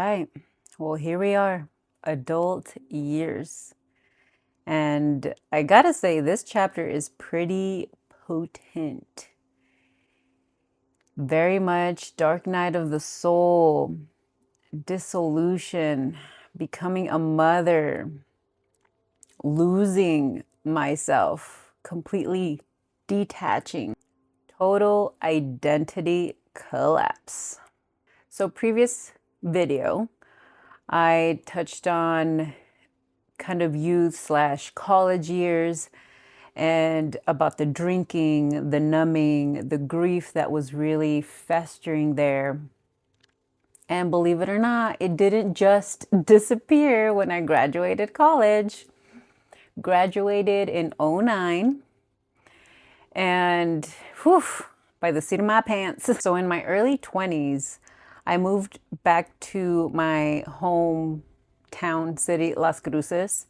right. Well, here we are, adult years. And I gotta say, this chapter is pretty potent. Very much dark night of the soul, dissolution, becoming a mother, losing myself, completely detaching, total identity collapse. So, previous video, I touched on kind of youth slash college years and about the drinking, the numbing, the grief that was really festering there. And believe it or not, it didn't just disappear when I graduated college. Graduated in '09, and whew, by the seat of my pants. So in my early 20s, I moved back to my hometown city, Las Cruces,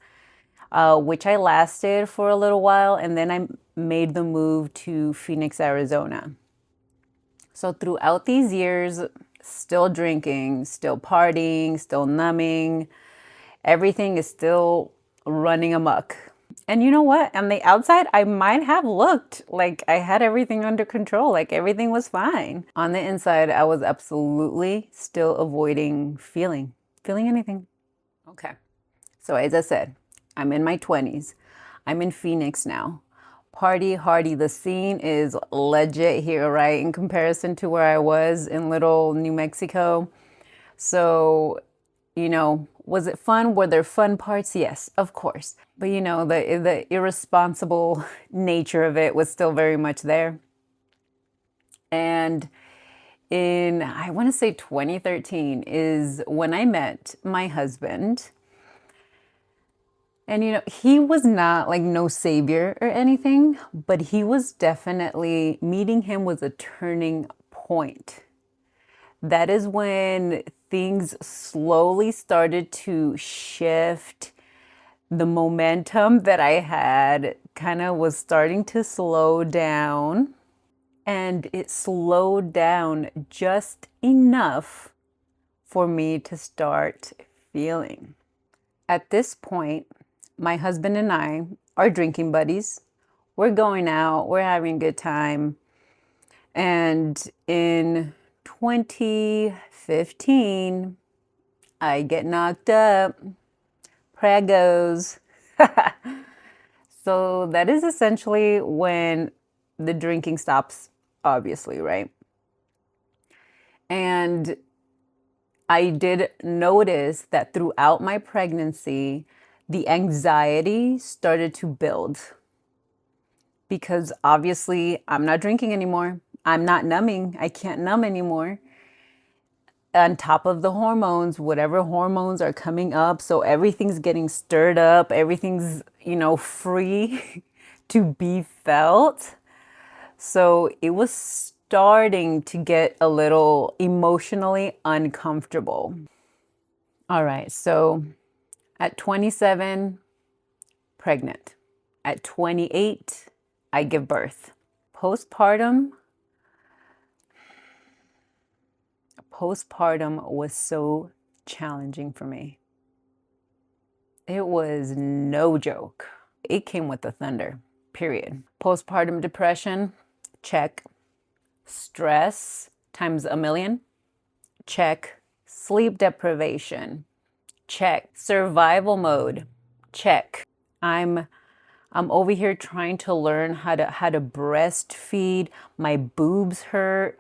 which I lasted for a little while, and then I made the move to Phoenix, Arizona. So throughout these years, still drinking, still partying, still numbing, everything is still running amok. And you know what? On the outside, I might have looked like I had everything under control, like everything was fine. On the inside, I was absolutely still avoiding feeling anything. Okay. So as I said, I'm in my 20s. I'm in Phoenix now. Party hardy. The scene is legit here, right? In comparison to where I was in little New Mexico. So, was it fun? Were there fun parts? Yes, of course. But the irresponsible nature of it was still very much there. And I want to say 2013 is when I met my husband. And he was not like no savior or anything, but he was definitely, meeting him was a turning point. That is when things slowly started to shift. The momentum that I had kind of was starting to slow down, and it slowed down just enough for me to start feeling. At this point, my husband and I are drinking buddies. We're going out, we're having a good time. And in 2015, I get knocked up. Pregos. So that is essentially when the drinking stops, obviously, right? And I did notice that throughout my pregnancy, the anxiety started to build because obviously I'm not drinking anymore. I'm not numbing. I can't numb anymore. On top of the hormones, whatever hormones are coming up. So everything's getting stirred up. Everything's, free to be felt. So it was starting to get a little emotionally uncomfortable. All right. So at 27, pregnant. At 28, I give birth. Postpartum was so challenging for me. It was no joke. It came with the thunder, period. Postpartum depression, check. Stress times a million, check. Sleep deprivation, check. Survival mode, check. I'm over here trying to learn how to breastfeed. My boobs hurt,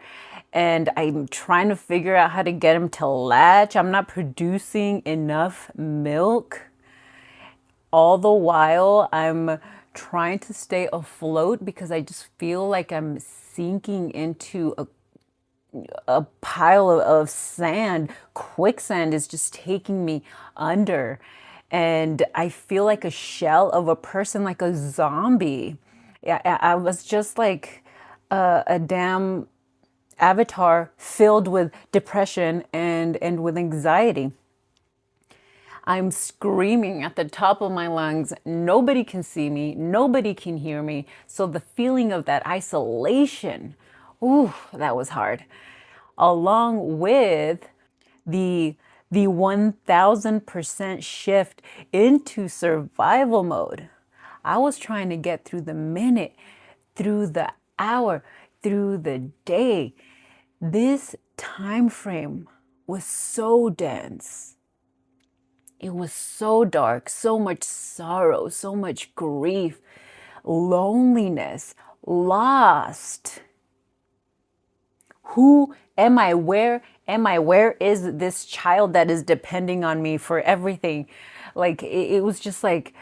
and I'm trying to figure out how to get them to latch. I'm not producing enough milk. All the while, I'm trying to stay afloat because I just feel like I'm sinking into a pile of sand. Quicksand is just taking me under. And I feel like a shell of a person, like a zombie. I was just like a damn avatar filled with depression and with anxiety. I'm screaming at the top of my lungs. Nobody can see me. Nobody can hear me. So the feeling of that isolation, ooh, that was hard. Along with the the 1000% shift into survival mode. I was trying to get through the minute, through the hour, through the day. This time frame was so dense. It was so dark, so much sorrow, so much grief, loneliness, lost. Who am I? Where am I? Where is this child that is depending on me for everything? Like, it was just like,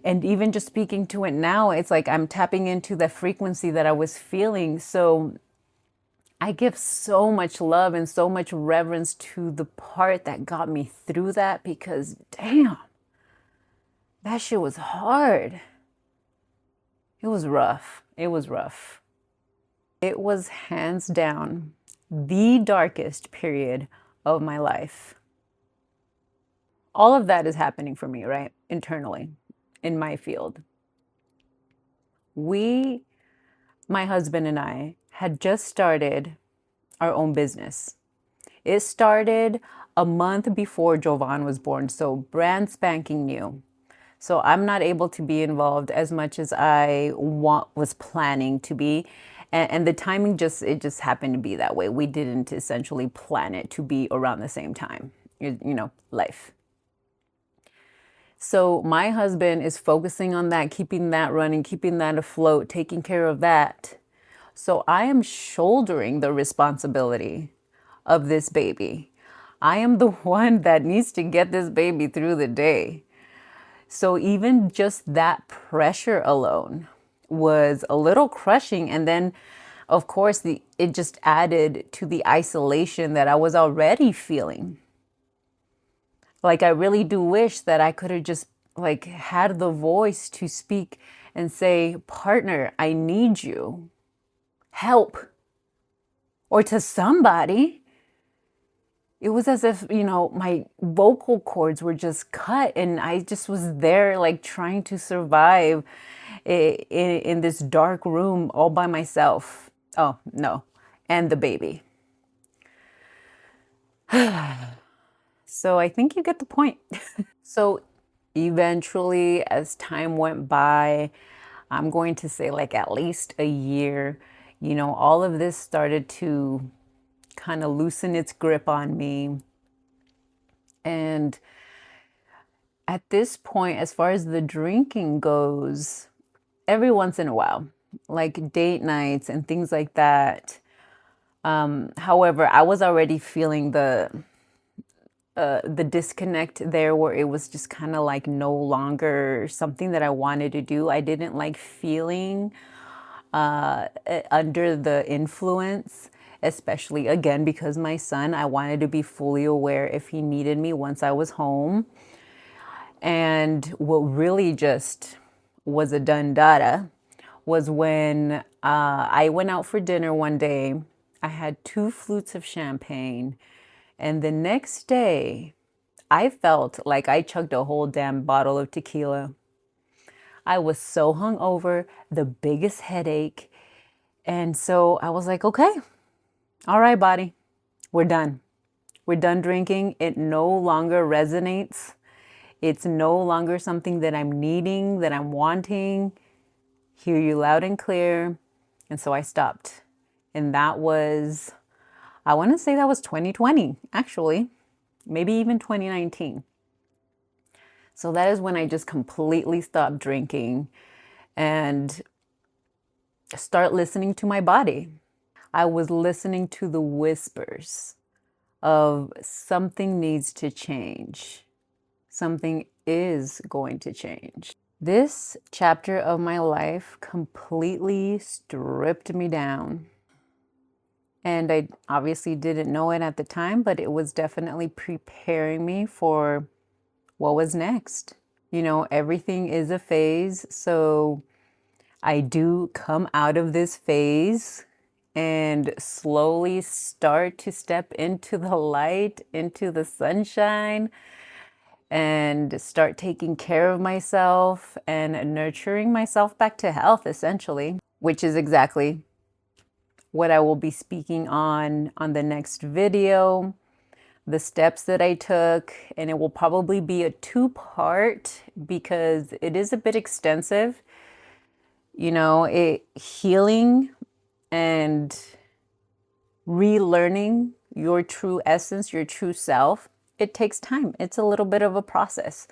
and even just speaking to it now, it's like I'm tapping into the frequency that I was feeling. So I give so much love and so much reverence to the part that got me through that, because damn, that shit was hard. It was rough. It was rough. It was hands down the darkest period of my life. All of that is happening for me, right? Internally, in my field. My husband and I, had just started our own business. It started a month before Jovan was born, so brand spanking new. So I'm not able to be involved as much as I was planning to be. And the timing it just happened to be that way. We didn't essentially plan it to be around the same time, life. So my husband is focusing on that, keeping that running, keeping that afloat, taking care of that. So I am shouldering the responsibility of this baby. I am the one that needs to get this baby through the day. So even just that pressure alone was a little crushing. And then, of course, it just added to the isolation that I was already feeling. Like, I really do wish that I could have just had the voice to speak and say, partner, I need you. Help. Or to somebody. It was as if, my vocal cords were just cut, and I just was there trying to survive in this dark room all by myself. Oh, no. And the baby. So I think you get the point. So eventually, as time went by, I'm going to say at least a year, all of this started to kind of loosen its grip on me. And at this point, as far as the drinking goes, every once in a while, like date nights and things like that. However, I was already feeling the disconnect there, where it was just kind of no longer something that I wanted to do. I didn't like feeling under the influence, especially again because my son, I wanted to be fully aware if he needed me once I was home. And what really just was a done data was when I went out for dinner one day. I had 2 flutes of champagne, and the next day I felt like I chugged a whole damn bottle of tequila. I was so hungover, the biggest headache. And so I was like, okay, all right, body, we're done. We're done drinking. It no longer resonates. It's no longer something that I'm needing, that I'm wanting. Hear you loud and clear. And so I stopped. And that was, I want to say that was 2020, actually, maybe even 2019. So that is when I just completely stopped drinking and start listening to my body. I was listening to the whispers of something needs to change. Something is going to change. This chapter of my life completely stripped me down. And I obviously didn't know it at the time, but it was definitely preparing me for what was next. Everything is a phase. So I do come out of this phase and slowly start to step into the light, into the sunshine, and start taking care of myself and nurturing myself back to health, essentially, which is exactly what I will be speaking on the next video. the steps that I took, and it will probably be a two-part because it is a bit extensive. You know, healing and relearning your true essence, your true self, it takes time. It's a little bit of a process.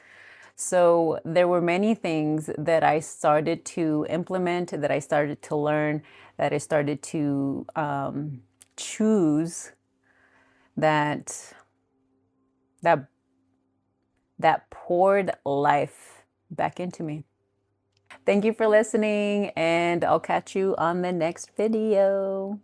So there were many things that I started to implement, that I started to learn, that I started to choose that that that poured life back into me. Thank you for listening, and I'll catch you on the next video.